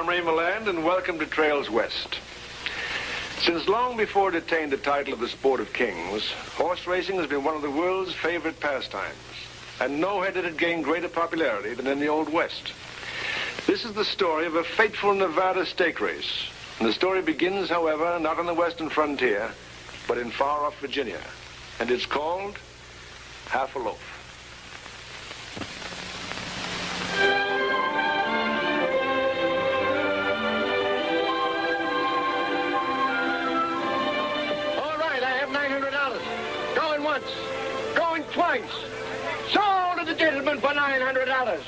Raymoland, and welcome to Trails West. Since long before it attained the title of the sport of kings, horse racing has been one of the world's favorite pastimes, and nowhere did it gain greater popularity than in the Old West. This is the story of a fateful Nevada stake race, and the story begins, however, not on the western frontier, but in far-off Virginia, and it's called Half a Loaf. Going twice. Sold to the gentleman for $900.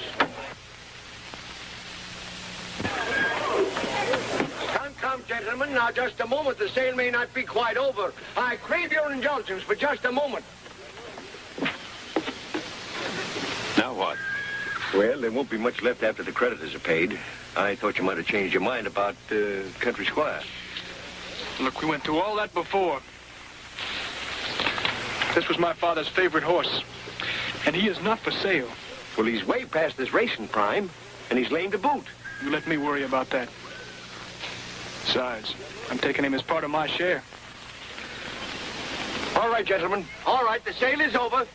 Come, gentlemen. Now, just a moment. The sale may not be quite over. I crave your indulgence for just a moment. Now what? Well, there won't be much left after the creditors are paid. I thought you might have changed your mind about Country Squire. Look, we went through all that before. This was my father's favorite horse, and he is not for sale. Well, he's way past his racing prime, and he's lame to boot. You let me worry about that. Besides, I'm taking him as part of my share. All right, gentlemen. All right, the sale is over.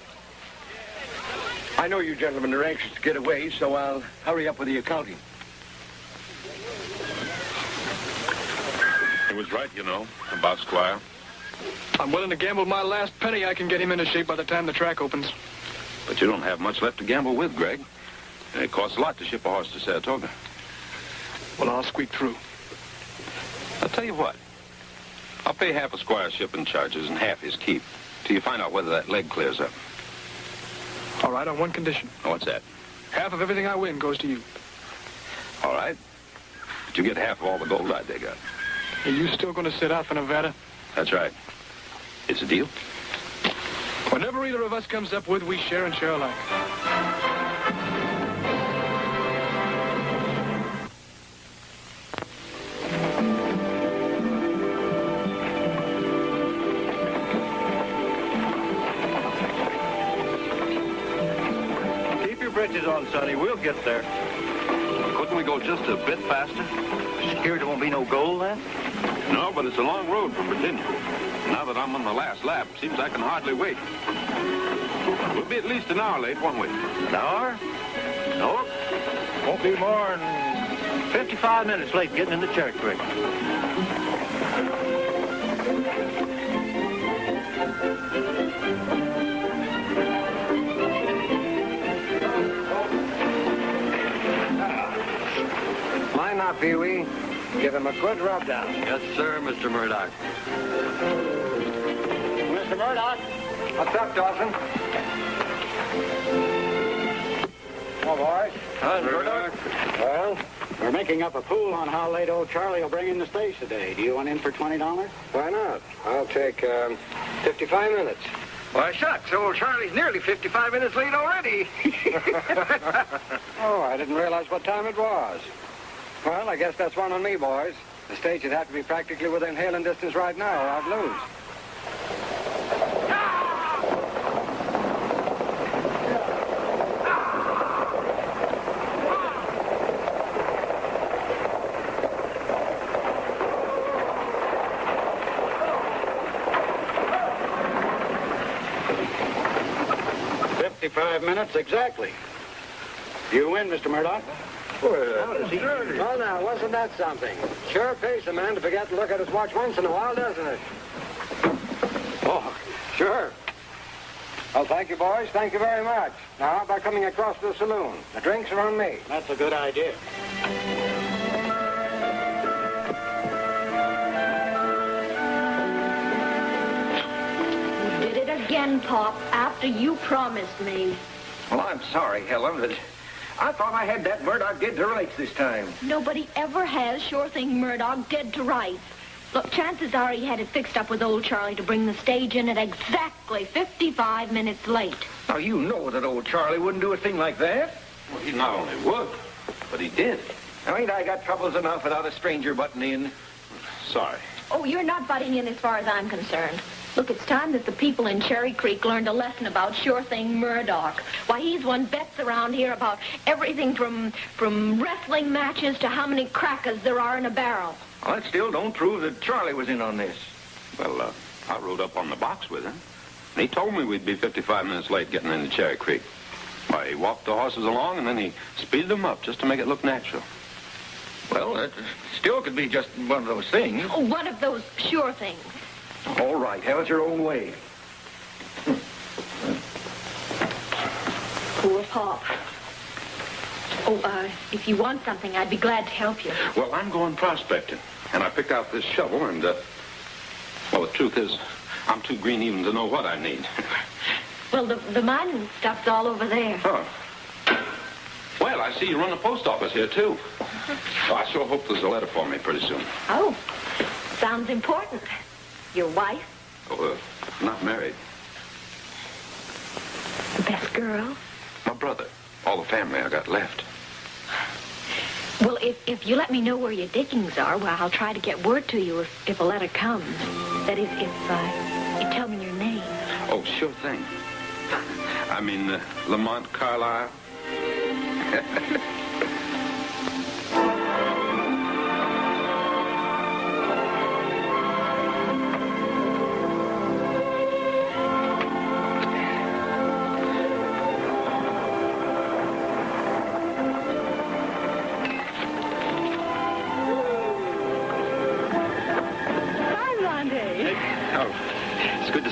I know you gentlemen are anxious to get away, so I'll hurry up with the accounting. He was right, you know, about Squire. I'm willing to gamble my last penny I can get him into shape by the time the track opens. But you don't have much left to gamble with, Greg. And it costs a lot to ship a horse to Saratoga. Well, I'll squeak through. I'll tell you what. I'll pay half of Squire's shipping charges and half his keep till you find out whether that leg clears up. All right, on one condition. Oh, what's that? Half of everything I win goes to you. All right. But you get half of all the gold I dig up. Are you still going to sit out for Nevada? That's right. It's a deal? Whatever either of us comes up with, we share and share alike. Keep your britches on, Sonny. We'll get there. Couldn't we go just a bit faster? Scared there won't be no gold left? No, but it's a long road from Virginia. Now that I'm on the last lap, seems I can hardly wait. We'll be at least an hour late, won't we? An hour? Nope. Won't be more than 55 minutes late getting into church, Rick. Line up, Pee-wee. Give him a good rub down. Yes, sir, Mr. Murdoch. Mr. Murdoch. What's up, Dawson? Well, boys. Hi, Murdoch. Well, we're making up a pool on how late old Charlie will bring in the stage today. Do you want in for $20? Why not? I'll take 55 minutes. Why, shucks, old Charlie's nearly 55 minutes late already. Oh, I didn't realize what time it was. Well, I guess that's one on me, boys. The stage would have to be practically within hailing distance right now, or I'd lose. 55 minutes exactly. You win, Mr. Murdoch. Well, now, wasn't that something? Sure pays a man to forget to look at his watch once in a while, doesn't it? Oh, sure. Well, thank you, boys. Thank you very much. Now, how about coming across to the saloon? The drinks are on me. That's a good idea. You did it again, Pop, after you promised me. Well, I'm sorry, Helen, but I thought I had that Murdoch dead to rights this time. Nobody ever has sure thing Murdoch dead to rights. Look, chances are he had it fixed up with old Charlie to bring the stage in at exactly 55 minutes late. Now, you know that old Charlie wouldn't do a thing like that. Well, he not only would, but he did. Now, ain't I got troubles enough without a stranger butting in? Sorry. Oh, you're not butting in as far as I'm concerned. Look, it's time that the people in Cherry Creek learned a lesson about Sure Thing Murdoch. Why, he's won bets around here about everything from wrestling matches to how many crackers there are in a barrel. Well, that still don't prove that Charlie was in on this. Well, I rode up on the box with him. And he told me we'd be 55 minutes late getting into Cherry Creek. Why, he walked the horses along and then he speeded them up just to make it look natural. Well, that still could be just one of those things. Oh, one of those sure things. All right, have it your own way. Poor Pop. Oh, if you want something, I'd be glad to help you. Well, I'm going prospecting. And I picked out this shovel and, well, the truth is, I'm too green even to know what I need. Well, the mining stuff's all over there. Oh. Well, I see you run the post office here, too. Well, I sure hope there's a letter for me pretty soon. Oh, sounds important. Your wife? Oh, not married. The best girl? My brother. All the family I got left. Well, if you let me know where your diggings are, well, I'll try to get word to you if a letter comes. That is, if you tell me your name. Oh, sure thing. I mean, Lamont Carlisle.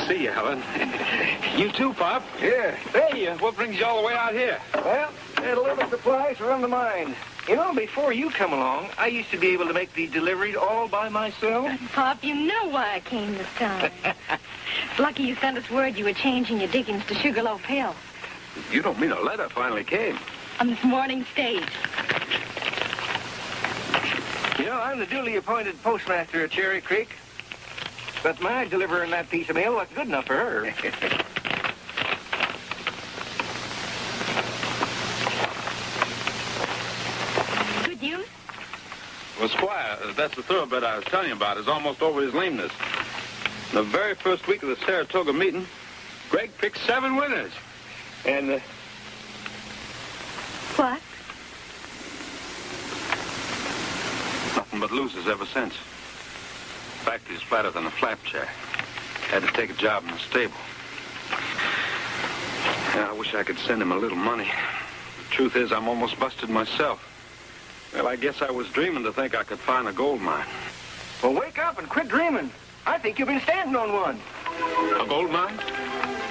See you, Helen. You too, Pop? Yeah. Hey, what brings you all the way out here? Well, had a little supplies to run the mine. You know, before you come along, I used to be able to make the deliveries all by myself. Pop, you know why I came this time. It's lucky you sent us word you were changing your diggings to Sugarloaf Hill. You don't mean a letter finally came? On this morning stage. You know, I'm the duly appointed postmaster at Cherry Creek. But my delivering that piece of mail wasn't good enough for her. Good news? Well, Squire, that's the thoroughbred I was telling you about. Is almost over his lameness. The very first week of the Saratoga meeting, Greg picked 7 winners. And, What? nothing but losers ever since. In fact, he's flatter than a flapjack. Had to take a job in the stable. Yeah, I wish I could send him a little money. The truth is, I'm almost busted myself. Well, I guess I was dreaming to think I could find a gold mine. Well, wake up and quit dreaming. I think you've been standing on one. A gold mine?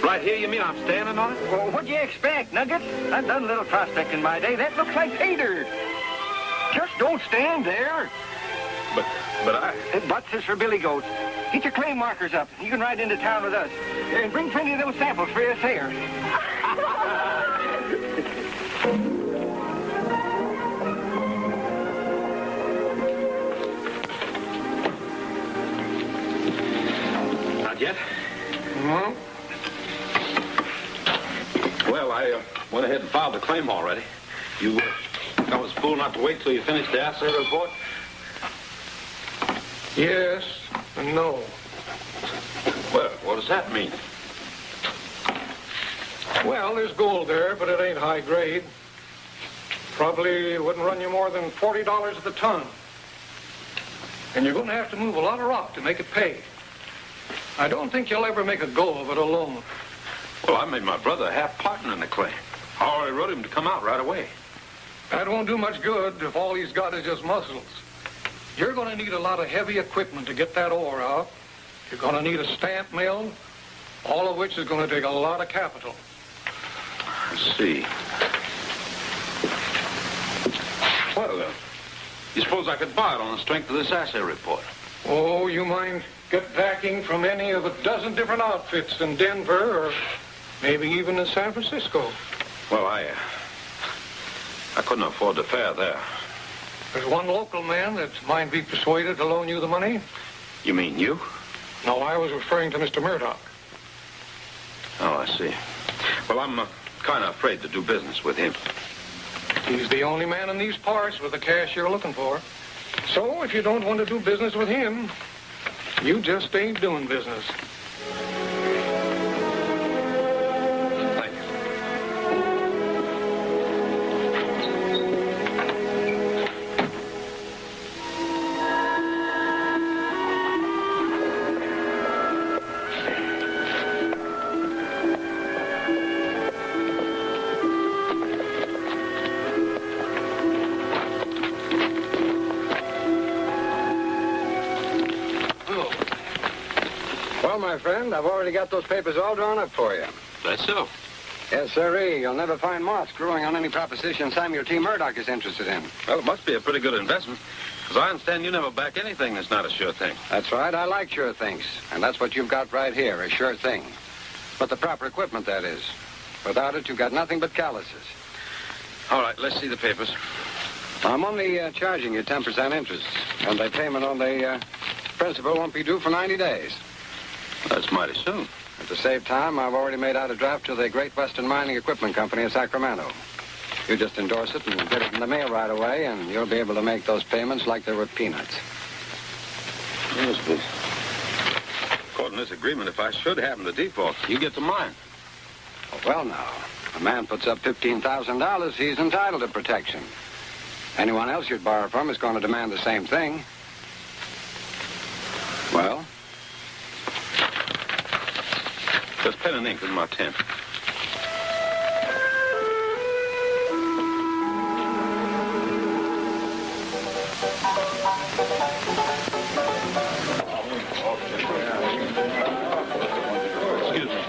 Right here, you mean I'm standing on it? Well, what'd you expect, Nuggets? I've done a little prospecting in my day. That looks like pay dirt. Just don't stand there. But I... Butts is for billy goats. Get your claim markers up. You can ride into town with us. And bring plenty of those samples for your sayer. Not yet? Mm-hmm. Well, I went ahead and filed the claim already. You I was fool not to wait till you finished the assay report? Yes and no. Well, what does that mean? Well, there's gold there, but it ain't high grade. Probably wouldn't run you more than $40 a ton. And you're going to have to move a lot of rock to make it pay. I don't think you'll ever make a go of it alone. Well, I made my brother a half partner in the claim. I already wrote him to come out right away. That won't do much good if all he's got is just muscles. You're going to need a lot of heavy equipment to get that ore out. You're going to need a stamp mill, all of which is going to take a lot of capital. I see. Well, you suppose I could buy it on the strength of this assay report? Oh, you mind get backing from any of a dozen different outfits in Denver or maybe even in San Francisco. Well, I couldn't afford the fare there. There's one local man that might be persuaded to loan you the money. You mean you? No, I was referring to Mr. Murdoch. Oh, I see. Well, I'm kind of afraid to do business with him. He's the only man in these parts with the cash you're looking for. So if you don't want to do business with him, you just ain't doing business. Well, my friend, I've already got those papers all drawn up for you. That's so. Yes, sirree. You'll never find moths growing on any proposition Samuel T. Murdoch is interested in. Well, it must be a pretty good investment. Because I understand you never back anything that's not a sure thing. That's right. I like sure things. And that's what you've got right here, a sure thing. But the proper equipment, that is. Without it, you've got nothing but calluses. All right, let's see the papers. I'm only charging you 10% interest. And the payment on the principal won't be due for 90 days. That's mighty soon. And to save time, I've already made out a draft to the Great Western Mining Equipment Company in Sacramento. You just endorse it and get it in the mail right away, and you'll be able to make those payments like they were peanuts. Yes, but according to this agreement, if I should happen to default, you get to mine. Oh, well, now, a man puts up $15,000, he's entitled to protection. Anyone else you'd borrow from is going to demand the same thing. Well? Just pen and ink in my tent. Excuse me.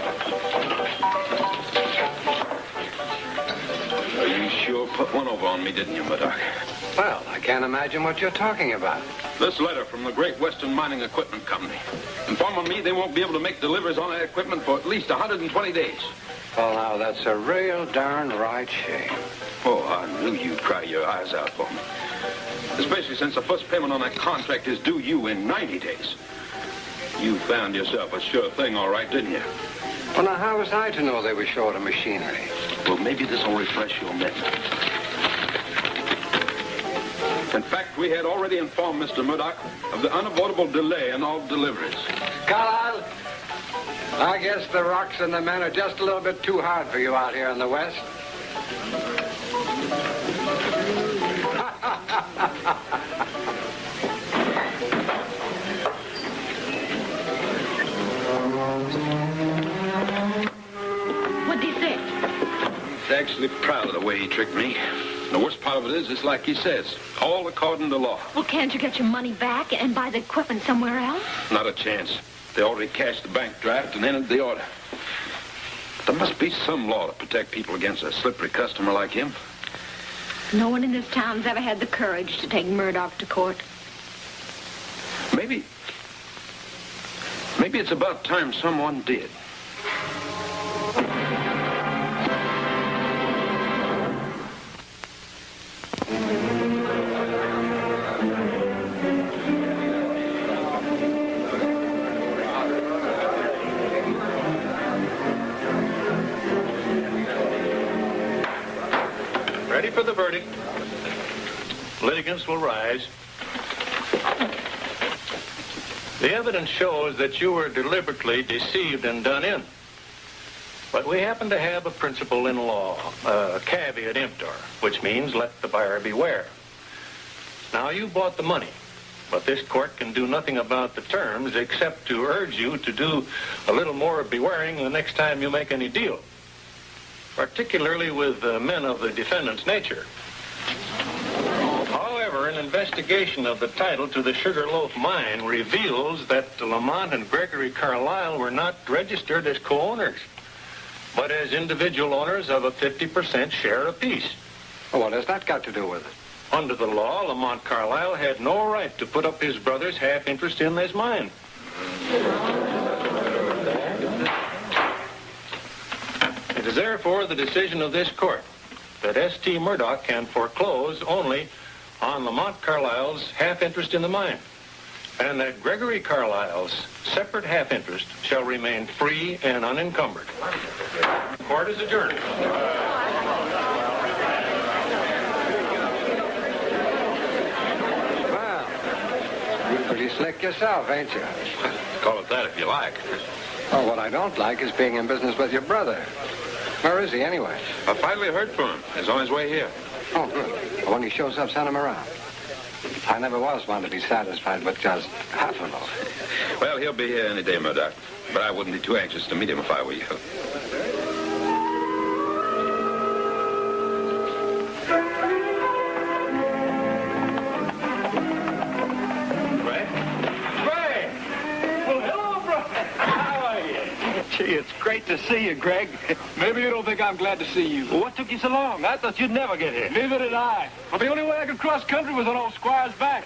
You sure put one over on me, didn't you, Murdoch? Well, I can't imagine what you're talking about. This letter from the Great Western Mining Equipment Company informing me they won't be able to make deliveries on that equipment for at least 120 days. Well, now, that's a real darn right shame. Oh, I knew you'd cry your eyes out for me. Especially since the first payment on that contract is due you in 90 days. You found yourself a sure thing, all right, didn't you? Well, now, how was I to know they were short of machinery? Well, maybe this will refresh your memory. In fact, we had already informed Mr. Murdoch of the unavoidable delay in all deliveries. Carlyle, I guess the rocks and the men are just a little bit too hard for you out here in the West. What'd he say? He's actually proud of the way he tricked me. The worst part of it is, it's like he says, all according to law. Well, can't you get your money back and buy the equipment somewhere else? Not a chance. They already cashed the bank draft and entered the order. There must be some law to protect people against a slippery customer like him. No one in this town's ever had the courage to take Murdoch to court. Maybe it's about time someone did. Ready for the verdict. Litigants will rise. The evidence shows that you were deliberately deceived and done in. But we happen to have a principle in law, a caveat emptor, which means let the buyer beware. Now, you bought the money, but this court can do nothing about the terms except to urge you to do a little more bewaring the next time you make any deal, particularly with men of the defendant's nature. However, an investigation of the title to the Sugar Loaf mine reveals that Lamont and Gregory Carlisle were not registered as co-owners, but as individual owners of a 50% share apiece. Well, what has that got to do with it? Under the law, Lamont Carlisle had no right to put up his brother's half interest in this mine. It is therefore the decision of this court that S.T. Murdoch can foreclose only on Lamont Carlisle's half interest in the mine, and that Gregory Carlisle's separate half interest shall remain free and unencumbered. Court is adjourned. Well, you're pretty slick yourself, ain't you? Call it that if you like. Oh, what I don't like is being in business with your brother. Where is he, anyway? I finally heard from him. He's on his way here. Oh, good. Well, when he shows up, send him around. I never was one to be satisfied with just half a loaf. Well, he'll be here any day, Murdoch. But I wouldn't be too anxious to meet him if I were you. Ray? Ray! Well, hello, brother. It's great to see you, Greg. Maybe you don't think I'm glad to see you. Well, what took you so long? I thought you'd never get here. Neither did I. But the only way I could cross country was on old Squire's back.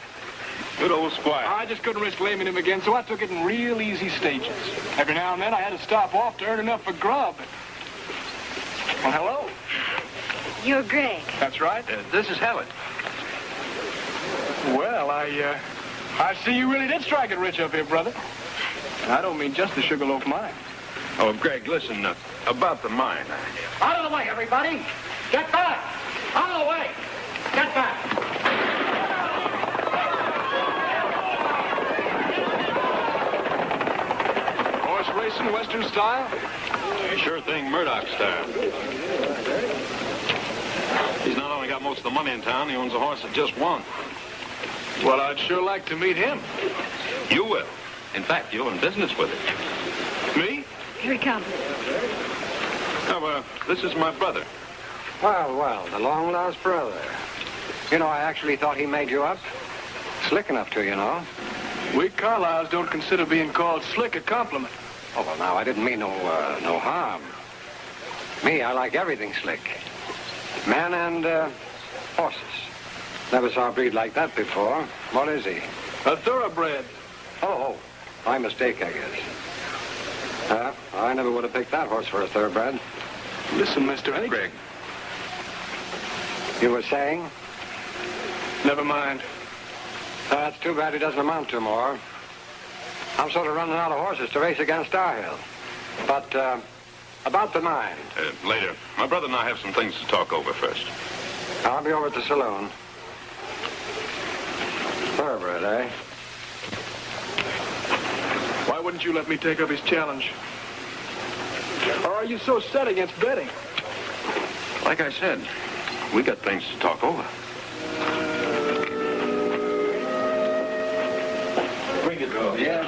Good old Squire. I just couldn't risk laming him again, so I took it in real easy stages. Every now and then I had to stop off to earn enough for grub. Well, hello. You're Greg. That's right. This is Helen. Well, I see you really did strike it rich up here, brother. And I don't mean just the Sugarloaf mine. Oh, Greg, listen, about the mine. Out of the way, everybody! Get back! Out of the way! Get back! Horse racing, Western style? Sure thing, Murdoch style. He's not only got most of the money in town, he owns a horse that just won. Well, I'd sure like to meet him. You will. In fact, you're in business with him. Me? Here he comes. Now, this is my brother. Well, the long-lost brother. You know, I actually thought he made you up. Slick enough to, you know. We Carlyles don't consider being called slick a compliment. Oh, well, now, I didn't mean no harm. Me, I like everything slick. Men and horses. Never saw a breed like that before. What is he? A thoroughbred. Oh, my mistake, I guess. I never would have picked that horse for a thoroughbred. Listen, mister, I think... Greg. You were saying? Never mind. That's too bad he doesn't amount to more. I'm sort of running out of horses to race against Starhill. But, about the mine. Later. My brother and I have some things to talk over first. I'll be over at the saloon. Thoroughbred, eh? Why wouldn't you let me take up his challenge? Or are you so set against betting? Like I said, we got things to talk over. Bring it over. Yeah.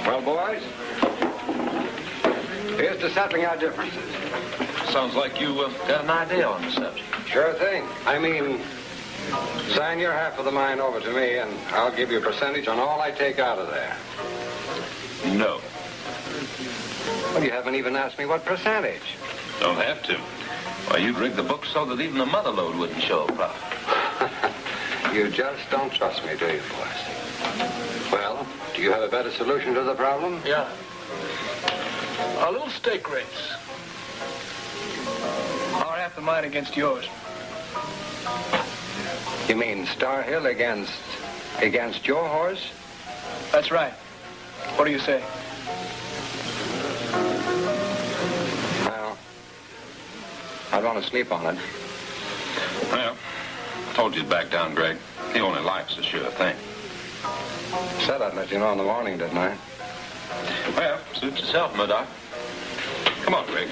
Well, boys, here's to settling our differences. Sounds like you got an idea on the subject. Sure thing. I mean, sign your half of the mine over to me, and I'll give you a percentage on all I take out of there. No. Well, you haven't even asked me what percentage. Don't have to. Why, you'd rig the books so that even the mother lode wouldn't show a profit. You just don't trust me, do you, boys? Well, do you have a better solution to the problem? Yeah. A little stake race. Our half the mine against yours. You mean Starhill against your horse? That's right. What do you say? Well, I'd want to sleep on it. Well, I told you to back down, Greg. He only likes a sure thing. Said I'd let you know in the morning, didn't I? Well, suit yourself, Murdoch. Come on, Greg.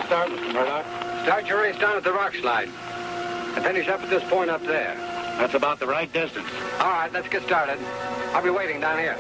Start, Mr. Murdoch. Start your race down at the rock slide. And finish up at this point up there. That's about the right distance. All right, let's get started. I'll be waiting down here.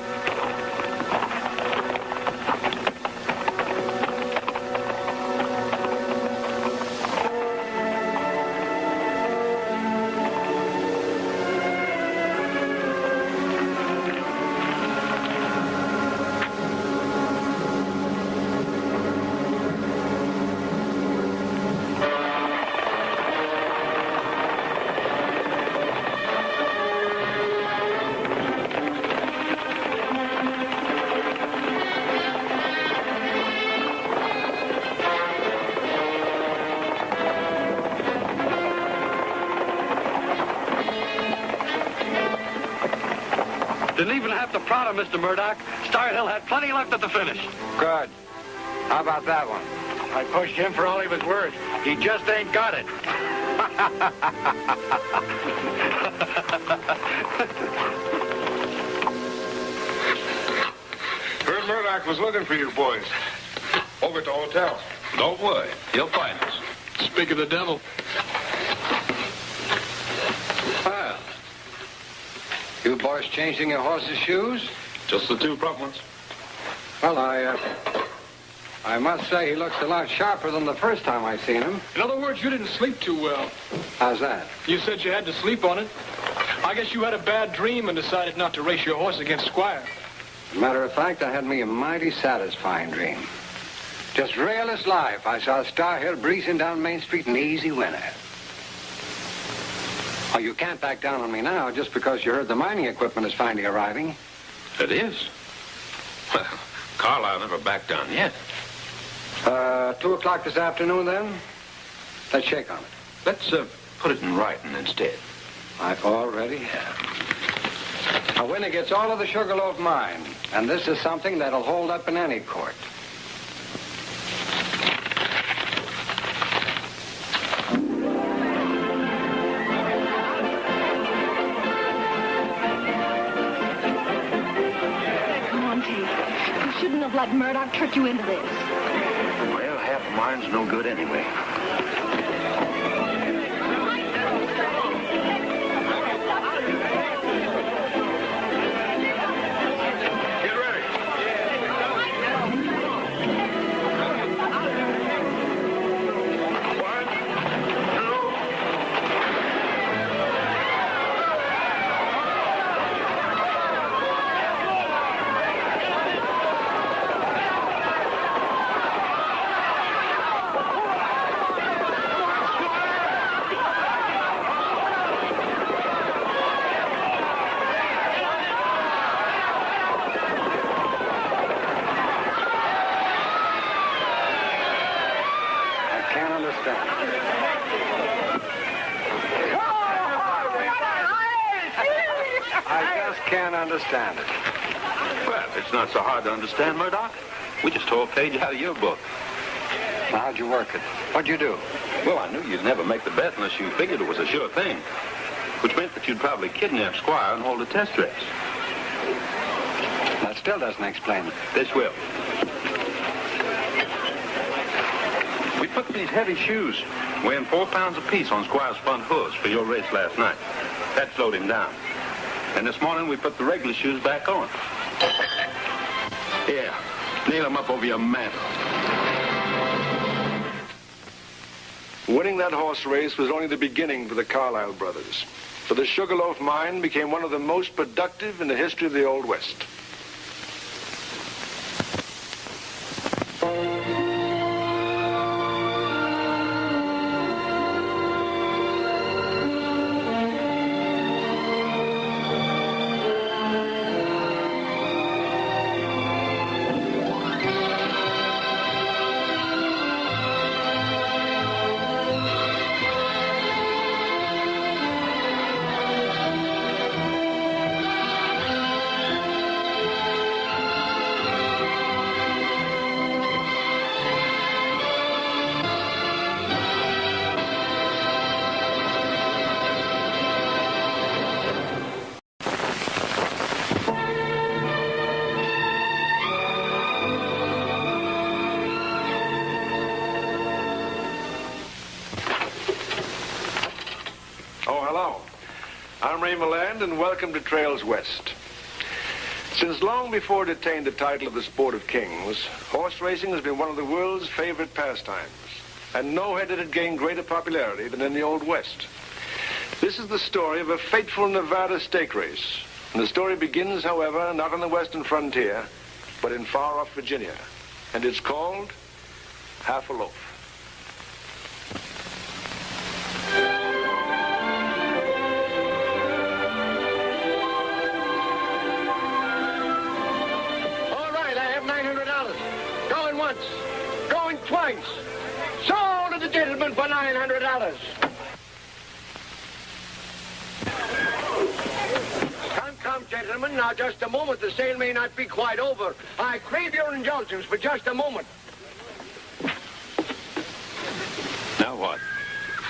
Didn't even have to prod him, Mr. Murdoch. Star Hill had plenty left at the finish. Good. How about that one? I pushed him for all he was worth. He just ain't got it. Heard Murdoch was looking for you boys. Over at the hotel. Don't worry. He'll find us. Speak of the devil. Well, you boys changing your horse's shoes? Just the two front ones. Well, I must say he looks a lot sharper than the first time I seen him. In other words, you didn't sleep too well. How's that? You said you had to sleep on it. I guess you had a bad dream and decided not to race your horse against Squire. As a matter of fact, I had me a mighty satisfying dream. Just real as life. I saw Star Hill breezing down Main Street an easy winner. Oh, you can't back down on me now just because you heard the mining equipment is finally arriving. It is. Well, Carlisle never backed down yet. 2 o'clock this afternoon, then? Let's shake on it. Let's put it in writing instead. I already have. A winner gets all of the Sugarloaf mine, and this is something that'll hold up in any court. Come on, Tate. You shouldn't have let Murdoch trick you into this. Well, half of mine's no good anyway. Get ready. One, two. I can't understand. I just can't understand it. Well, it's not so hard to understand, Murdoch. We just tore a page out of your book. Now, how'd you work it? What'd you do? Well, I knew you'd never make the bet unless you figured it was a sure thing. Which meant that you'd probably kidnap Squire and hold a test race. That still doesn't explain it. This will. We put these heavy shoes, weighing 4 pounds apiece, on Squire's front hooves for your race last night. That slowed him down. And this morning we put the regular shoes back on. Yeah, nail them up over your mantle. Winning that horse race was only the beginning for the Carlisle brothers. For the Sugarloaf mine became one of the most productive in the history of the Old West. I'm Ray Milland, and welcome to Trails West. Since long before it attained the title of the sport of kings, horse racing has been one of the world's favorite pastimes, and nowhere did it gain greater popularity than in the Old West. This is the story of a fateful Nevada stake race, and the story begins, however, not on the western frontier, but in far-off Virginia, and it's called Half a Loaf. Going twice. Sold to the gentleman for $900. Come, down, gentlemen. Now, just a moment. The sale may not be quite over. I crave your indulgence for just a moment. Now what?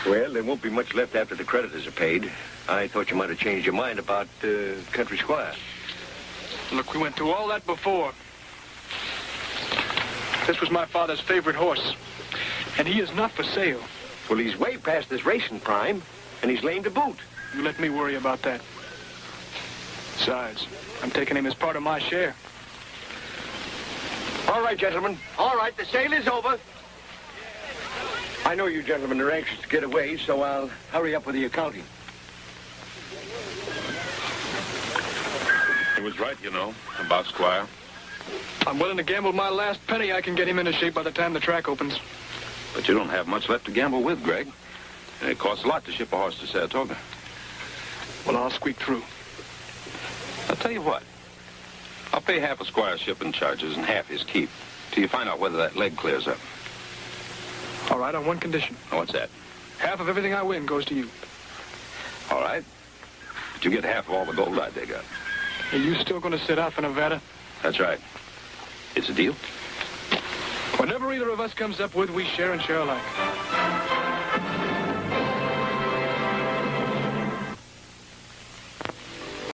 Well, there won't be much left after the creditors are paid. I thought you might have changed your mind about Country Squire. Look, we went through all that before. This was my father's favorite horse, and he is not for sale. Well, he's way past his racing prime, and he's lame to boot. You let me worry about that. Besides, I'm taking him as part of my share. All right, gentlemen. All right, the sale is over. I know you gentlemen are anxious to get away, so I'll hurry up with the accounting. He was right, you know, about Squire. I'm willing to gamble my last penny I can get him into shape by the time the track opens. But you don't have much left to gamble with, Greg. And it costs a lot to ship a horse to Saratoga. Well, I'll squeak through. I'll tell you what. I'll pay half of Squire's shipping charges and half his keep till you find out whether that leg clears up. All right, on one condition. What's that? Half of everything I win goes to you. All right. But you get half of all the gold I dig up. Are you still going to sit out for Nevada? That's right. It's a deal? Whatever either of us comes up with, we share and share alike.